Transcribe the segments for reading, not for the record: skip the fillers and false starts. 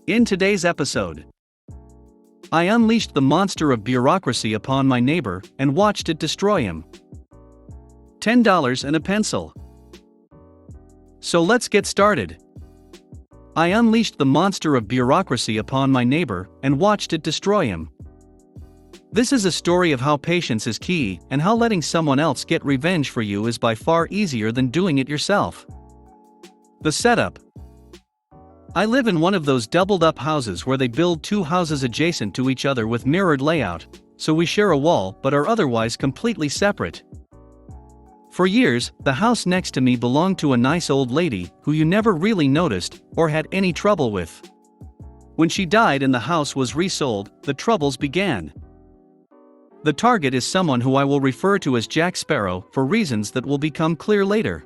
In today's episode, I unleashed the monster of bureaucracy upon my neighbor and watched it destroy him. $10 and a pencil. So let's get started. I unleashed the monster of bureaucracy upon my neighbor and watched it destroy him. This is a story of how patience is key and how letting someone else get revenge for you is by far easier than doing it yourself. The setup. I live in one of those doubled-up houses where they build two houses adjacent to each other with mirrored layout, so we share a wall but are otherwise completely separate. For years, the house next to me belonged to a nice old lady who you never really noticed or had any trouble with. When she died and the house was resold, the troubles began. The target is someone who I will refer to as Jack Sparrow for reasons that will become clear later.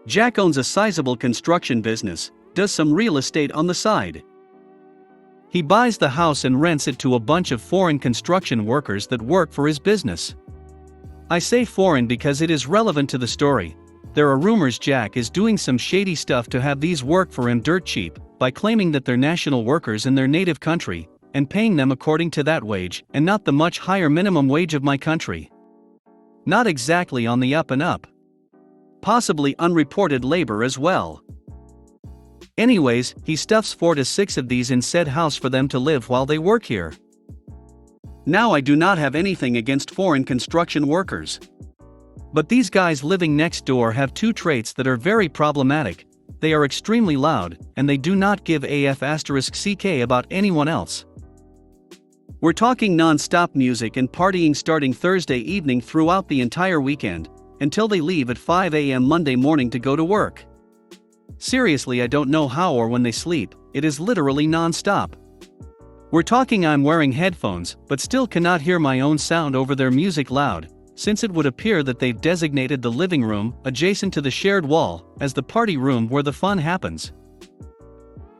Jack owns a sizable construction business, does some real estate on the side. He buys the house and rents it to a bunch of foreign construction workers that work for his business. I say foreign because it is relevant to the story. There are rumors Jack is doing some shady stuff to have these work for him dirt cheap, by claiming that they're national workers in their native country, and paying them according to that wage and not the much higher minimum wage of my country. Not exactly on the up and up. Possibly unreported labor as well. Anyways, he stuffs 4 to 6 of these in said house for them to live while they work here. Now, I do not have anything against foreign construction workers. But these guys living next door have two traits that are very problematic. They are extremely loud, and they do not give a**ck about anyone else. We're talking non-stop music and partying starting Thursday evening throughout the entire weekend, until they leave at 5 a.m. Monday morning to go to work. Seriously, I don't know how or when they sleep, it is literally non-stop. We're talking I'm wearing headphones but still cannot hear my own sound over their music loud, since it would appear that they've designated the living room, adjacent to the shared wall, as the party room where the fun happens.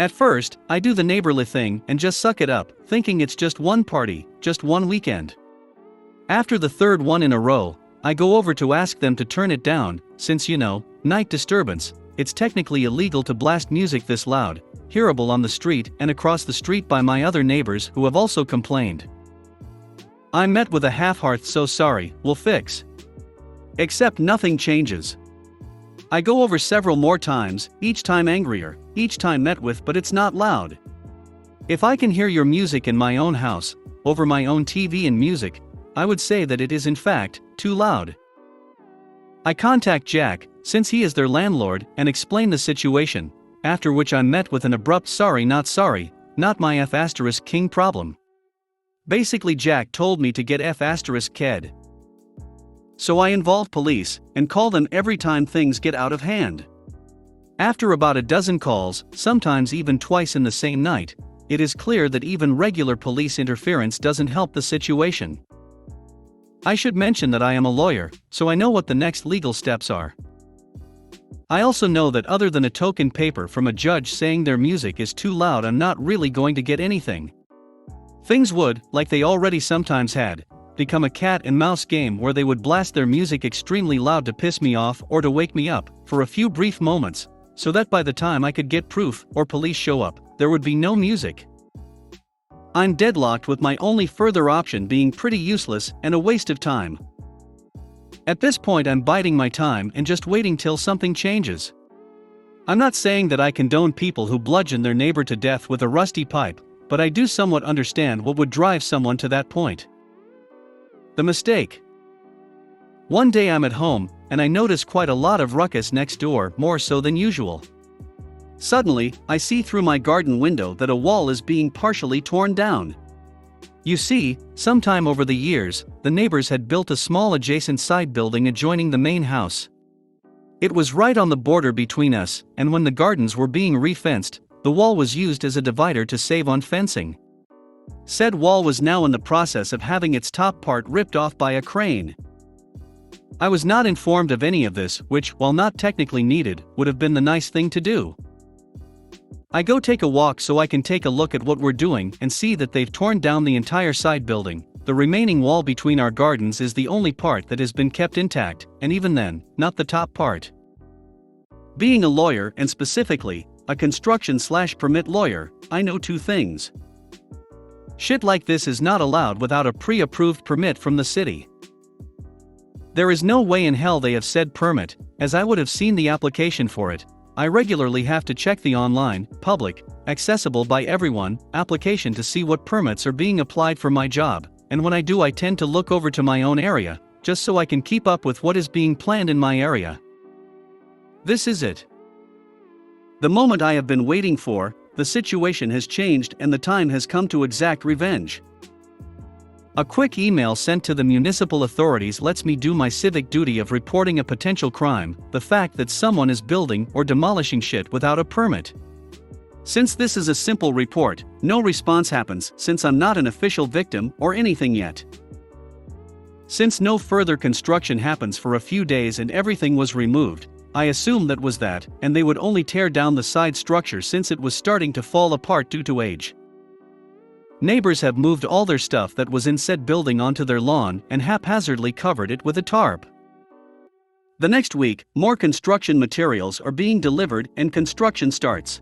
At first, I do the neighborly thing and just suck it up, thinking it's just one party, just one weekend. After the third one in a row, I go over to ask them to turn it down, since night disturbance. It's technically illegal to blast music this loud, hearable on the street and across the street by my other neighbors who have also complained. I'm met with a half-hearted "so sorry, we'll fix." Except nothing changes. I go over several more times, each time angrier, each time met with "but it's not loud. If I can hear your music in my own house, over my own TV and music, I would say that it is in fact too loud." I contact Jack, since he is their landlord, and explain the situation, after which I'm met with an abrupt sorry, not my F***king problem. Basically, Jack told me to get F***ked. So I involve police, and call them every time things get out of hand. After about a dozen calls, sometimes even twice in the same night, it is clear that even regular police interference doesn't help the situation. I should mention that I am a lawyer, so I know what the next legal steps are. I also know that other than a token paper from a judge saying their music is too loud, I'm not really going to get anything. Things would, like they already sometimes had, become a cat and mouse game where they would blast their music extremely loud to piss me off or to wake me up for a few brief moments, so that by the time I could get proof or police show up, there would be no music. I'm deadlocked with my only further option being pretty useless and a waste of time. At this point, I'm biding my time and just waiting till something changes. I'm not saying that I condone people who bludgeon their neighbor to death with a rusty pipe, but I do somewhat understand what would drive someone to that point. The mistake. One day I'm at home, and I notice quite a lot of ruckus next door, more so than usual. Suddenly, I see through my garden window that a wall is being partially torn down. You see, sometime over the years, the neighbors had built a small adjacent side building adjoining the main house. It was right on the border between us, and when the gardens were being re-fenced, the wall was used as a divider to save on fencing. Said wall was now in the process of having its top part ripped off by a crane. I was not informed of any of this, which, while not technically needed, would have been the nice thing to do. I go take a walk so I can take a look at what we're doing and see that they've torn down the entire side building. The remaining wall between our gardens is the only part that has been kept intact, and even then, not the top part. Being a lawyer, and specifically, a construction/permit lawyer, I know two things. Shit like this is not allowed without a pre-approved permit from the city. There is no way in hell they have said permit, as I would have seen the application for it. I regularly have to check the online, public, accessible by everyone, application to see what permits are being applied for my job, and when I do I tend to look over to my own area, just so I can keep up with what is being planned in my area. This is it. The moment I have been waiting for, the situation has changed and the time has come to exact revenge. A quick email sent to the municipal authorities lets me do my civic duty of reporting a potential crime, the fact that someone is building or demolishing shit without a permit. Since this is a simple report, no response happens since I'm not an official victim or anything yet. Since no further construction happens for a few days and everything was removed, I assumed that was that, and they would only tear down the side structure since it was starting to fall apart due to age. Neighbors have moved all their stuff that was in said building onto their lawn and haphazardly covered it with a tarp. The next week, more construction materials are being delivered and construction starts.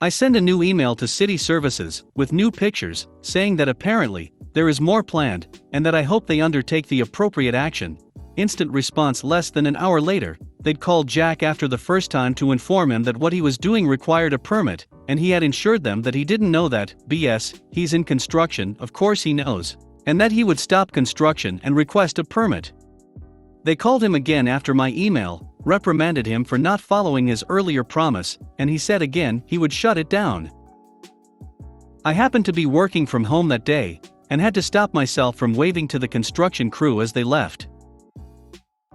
I send a new email to City Services, with new pictures, saying that apparently, there is more planned, and that I hope they undertake the appropriate action. Instant response less than an hour later, they'd called Jack after the first time to inform him that what he was doing required a permit, and he had assured them that he didn't know that. BS, he's in construction, of course he knows, and that he would stop construction and request a permit. They called him again after my email, reprimanded him for not following his earlier promise, and he said again he would shut it down. I happened to be working from home that day, and had to stop myself from waving to the construction crew as they left.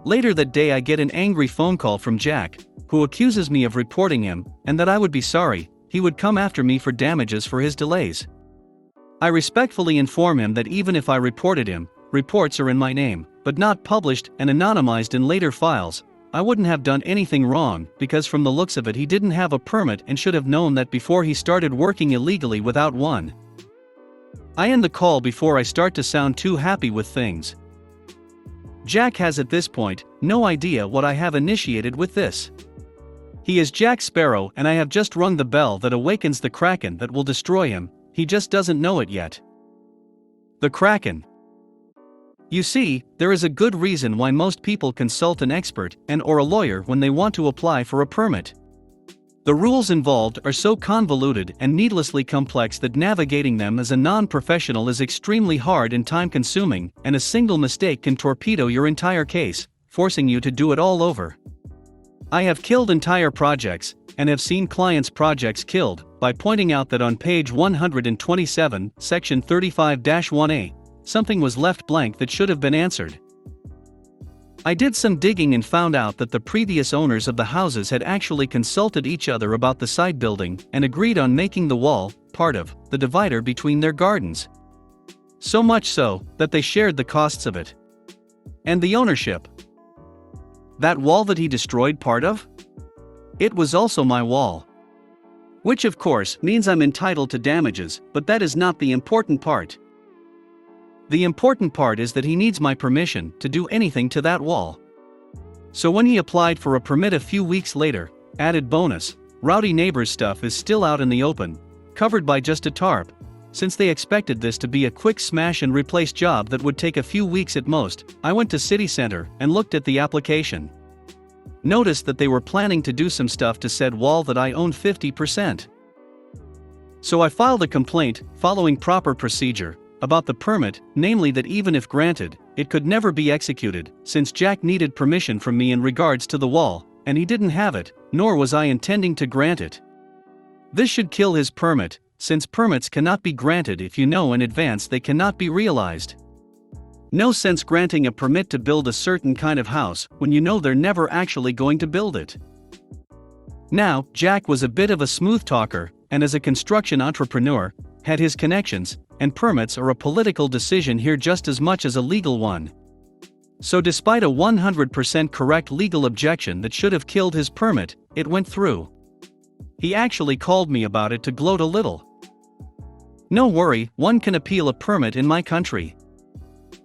Later that day I get an angry phone call from Jack, who accuses me of reporting him, and that I would be sorry, he would come after me for damages for his delays. I respectfully inform him that even if I reported him, reports are in my name, but not published and anonymized in later files. I wouldn't have done anything wrong, because from the looks of it he didn't have a permit and should have known that before he started working illegally without one. I end the call before I start to sound too happy with things. Jack has at this point no idea what I have initiated with this. He is Jack Sparrow and I have just rung the bell that awakens the Kraken that will destroy him, he just doesn't know it yet. The Kraken. You see, there is a good reason why most people consult an expert and/or a lawyer when they want to apply for a permit. The rules involved are so convoluted and needlessly complex that navigating them as a non-professional is extremely hard and time-consuming, and a single mistake can torpedo your entire case, forcing you to do it all over. I have killed entire projects, and have seen clients' projects killed, by pointing out that on page 127, section 35-1A, something was left blank that should have been answered. I did some digging and found out that the previous owners of the houses had actually consulted each other about the side building and agreed on making the wall part of the divider between their gardens. So much so that they shared the costs of it. And the ownership. That wall that he destroyed part of? It was also my wall. Which of course means I'm entitled to damages, but that is not the important part. The important part is that he needs my permission to do anything to that wall. So when he applied for a permit a few weeks later, added bonus, rowdy neighbors stuff is still out in the open, covered by just a tarp, since they expected this to be a quick smash and replace job that would take a few weeks at most. I went to City Center and looked at the application. Noticed that they were planning to do some stuff to said wall that I own 50%. So I filed a complaint, following proper procedure, about the permit, namely that even if granted, it could never be executed, since Jack needed permission from me in regards to the wall, and he didn't have it, nor was I intending to grant it. This should kill his permit, since permits cannot be granted if you know in advance they cannot be realized. No sense granting a permit to build a certain kind of house when you know they're never actually going to build it. Now, Jack was a bit of a smooth talker, and as a construction entrepreneur, had his connections, and permits are a political decision here just as much as a legal one. So despite a 100% correct legal objection that should have killed his permit, it went through. He actually called me about it to gloat a little. No worry, one can appeal a permit in my country.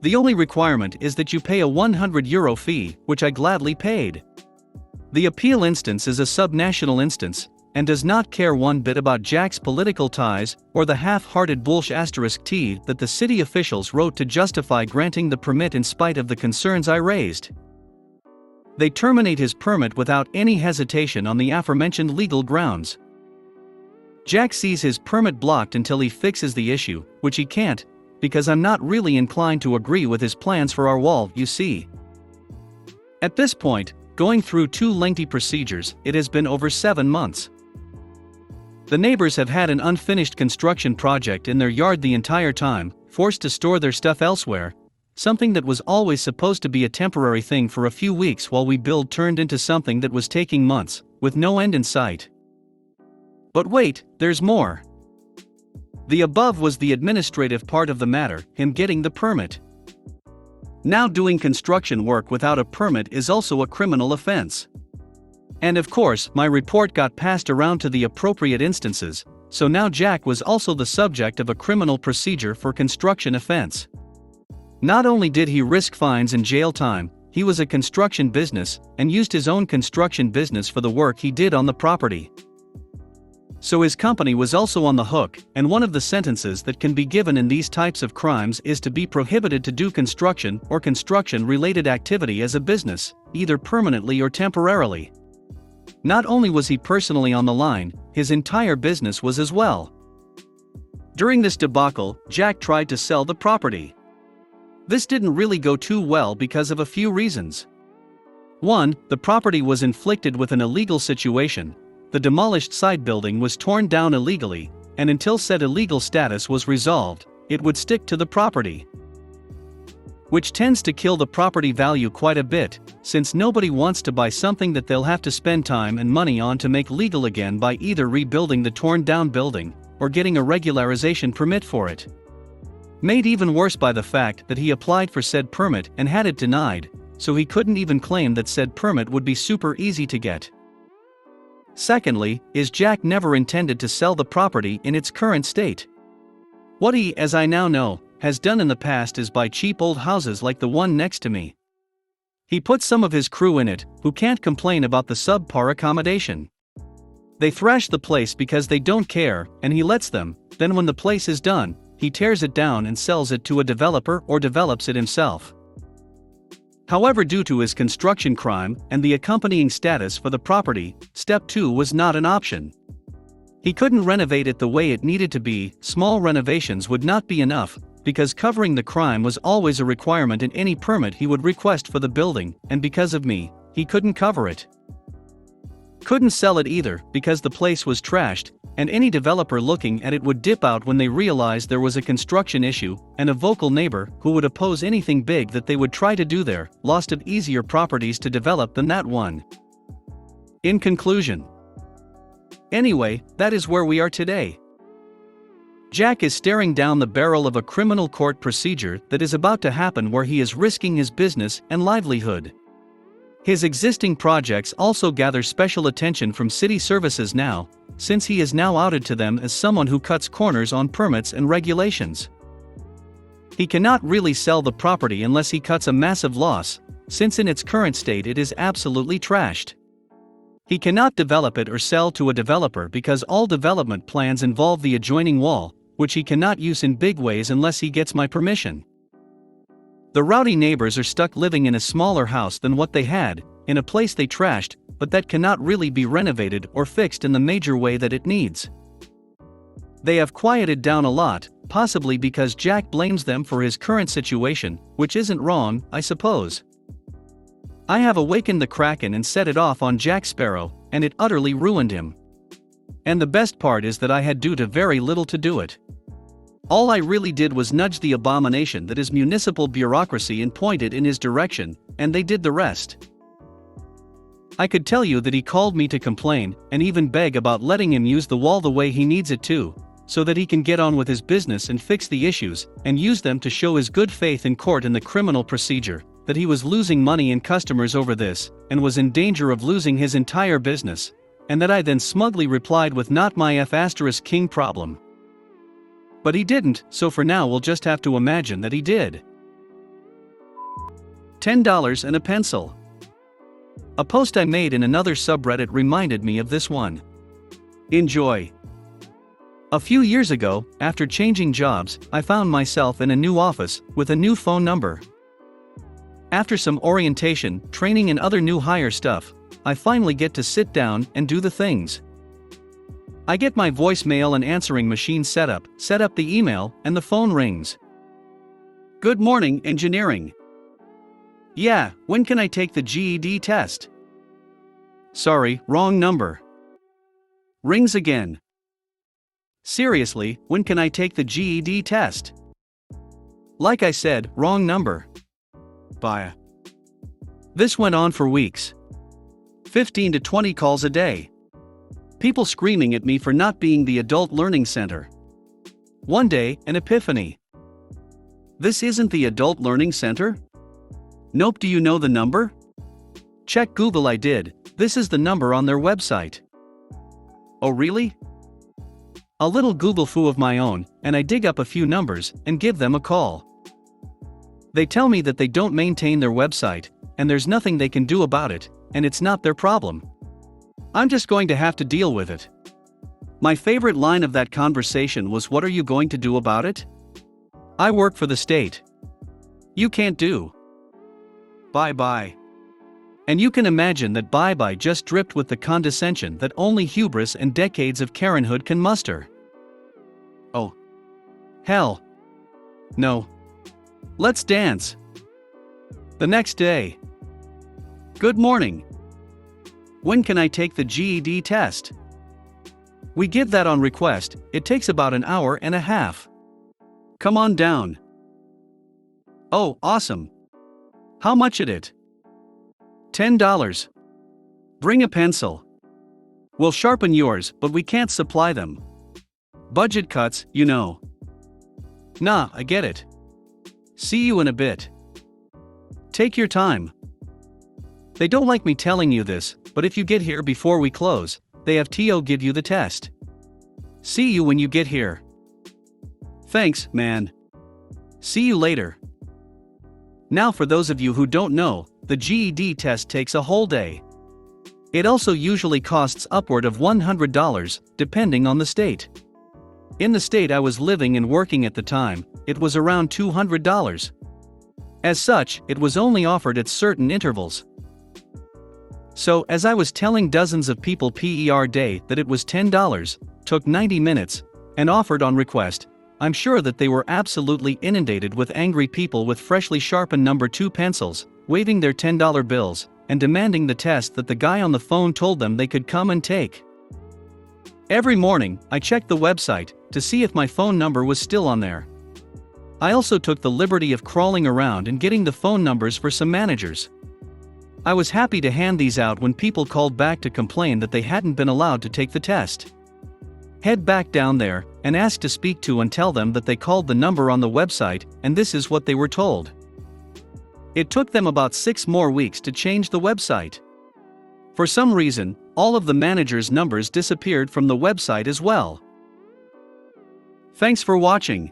The only requirement is that you pay a €100 fee, which I gladly paid. The appeal instance is a subnational instance, and does not care one bit about Jack's political ties or the half-hearted bullshit *T that the city officials wrote to justify granting the permit in spite of the concerns I raised. They terminate his permit without any hesitation on the aforementioned legal grounds. Jack sees his permit blocked until he fixes the issue, which he can't, because I'm not really inclined to agree with his plans for our wall, you see. At this point, going through 2 lengthy procedures, it has been over 7 months. The neighbors have had an unfinished construction project in their yard the entire time, forced to store their stuff elsewhere, something that was always supposed to be a temporary thing for a few weeks while we build turned into something that was taking months, with no end in sight. But wait, there's more. The above was the administrative part of the matter, him getting the permit. Now doing construction work without a permit is also a criminal offense. And of course, my report got passed around to the appropriate instances, so now Jack was also the subject of a criminal procedure for construction offense. Not only did he risk fines and jail time, he was a construction business and used his own construction business for the work he did on the property. So his company was also on the hook, and one of the sentences that can be given in these types of crimes is to be prohibited to do construction or construction-related activity as a business, either permanently or temporarily. Not only was he personally on the line, his entire business was as well. During this debacle, Jack tried to sell the property. This didn't really go too well because of a few reasons. 1. The property was inflicted with an illegal situation. The demolished side building was torn down illegally, and until said illegal status was resolved, it would stick to the property. Which tends to kill the property value quite a bit, since nobody wants to buy something that they'll have to spend time and money on to make legal again by either rebuilding the torn down building, or getting a regularization permit for it. Made even worse by the fact that he applied for said permit and had it denied, so he couldn't even claim that said permit would be super easy to get. Secondly, Jack never intended to sell the property in its current state. What he, as I now know, has done in the past is buy cheap old houses like the one next to me. He put some of his crew in it, who can't complain about the subpar accommodation. They thrash the place because they don't care, and he lets them. Then when the place is done, he tears it down and sells it to a developer or develops it himself. However, due to his construction crime and the accompanying status for the property, step 2 was not an option. He couldn't renovate it the way it needed to be. Small renovations would not be enough, because covering the crime was always a requirement in any permit he would request for the building, and because of me, he couldn't cover it. Couldn't sell it either, because the place was trashed, and any developer looking at it would dip out when they realized there was a construction issue, and a vocal neighbor who would oppose anything big that they would try to do there. Lost of easier properties to develop than that one. In conclusion. Anyway, that is where we are today. Jack is staring down the barrel of a criminal court procedure that is about to happen, where he is risking his business and livelihood. His existing projects also gather special attention from city services now, since he is now outed to them as someone who cuts corners on permits and regulations. He cannot really sell the property unless he cuts a massive loss, since in its current state it is absolutely trashed. He cannot develop it or sell to a developer because all development plans involve the adjoining wall, which he cannot use in big ways unless he gets my permission. The rowdy neighbors are stuck living in a smaller house than what they had, in a place they trashed, but that cannot really be renovated or fixed in the major way that it needs. They have quieted down a lot, possibly because Jack blames them for his current situation, which isn't wrong, I suppose. I have awakened the Kraken and set it off on Jack Sparrow, and it utterly ruined him. And the best part is that I had due to very little to do it. All I really did was nudge the abomination that is municipal bureaucracy and point it in his direction, and they did the rest. I could tell you that he called me to complain, and even beg about letting him use the wall the way he needs it to, so that he can get on with his business and fix the issues, and use them to show his good faith in court in the criminal procedure, that he was losing money and customers over this, and was in danger of losing his entire business, and that I then smugly replied with "not my F***king problem." But he didn't, so for now we'll just have to imagine that he did. $10 and a pencil. A post I made in another subreddit reminded me of this one. Enjoy. A few years ago, after changing jobs, I found myself in a new office with a new phone number. After some orientation, training and other new hire stuff, I finally get to sit down and do the things. I get my voicemail and answering machine set up the email, and the phone rings. Good morning, engineering. Yeah, when can I take the GED test? Sorry, wrong number. Rings again. Seriously, when can I take the GED test? Like I said, wrong number. Bye. This went on for weeks. 15 to 20 calls a day. People screaming at me for not being the adult learning center. One day, an epiphany. This isn't the adult learning center? Nope. Do you know the number? Check Google. I did. This is the number on their website. Oh really? A little Google foo of my own, and I dig up a few numbers and give them a call. They tell me that they don't maintain their website, and there's nothing they can do about it, and it's not their problem. I'm just going to have to deal with it. My favorite line of that conversation was, "What are you going to do about it?" I work for the state. You can't do. Bye-bye. And you can imagine that bye-bye just dripped with the condescension that only hubris and decades of Karenhood can muster. Oh. Hell. No. Let's dance. The next day. Good morning. When can I take the GED test? We give that on request. It takes about an hour and a half. Come on down. Oh, awesome. How much is it? $10. Bring a pencil. We'll sharpen yours, but we can't supply them. Budget cuts, you know. Nah, I get it. See you in a bit. Take your time. They don't like me telling you this, but if you get here before we close, they have TO give you the test. See you when you get here. Thanks, man. See you later. Now for those of you who don't know, the GED test takes a whole day. It also usually costs upward of $100, depending on the state. In the state I was living and working at the time, it was around $200. As such, it was only offered at certain intervals. So, as I was telling dozens of people per day that it was $10, took 90 minutes, and offered on request, I'm sure that they were absolutely inundated with angry people with freshly sharpened number 2 pencils, waving their $10 bills, and demanding the test that the guy on the phone told them they could come and take. Every morning, I checked the website to see if my phone number was still on there. I also took the liberty of crawling around and getting the phone numbers for some managers. I was happy to hand these out when people called back to complain that they hadn't been allowed to take the test. Head back down there and ask to speak to and tell them that they called the number on the website and this is what they were told. It took them about 6 more weeks to change the website. For some reason, all of the managers' numbers disappeared from the website as well. Thanks for watching.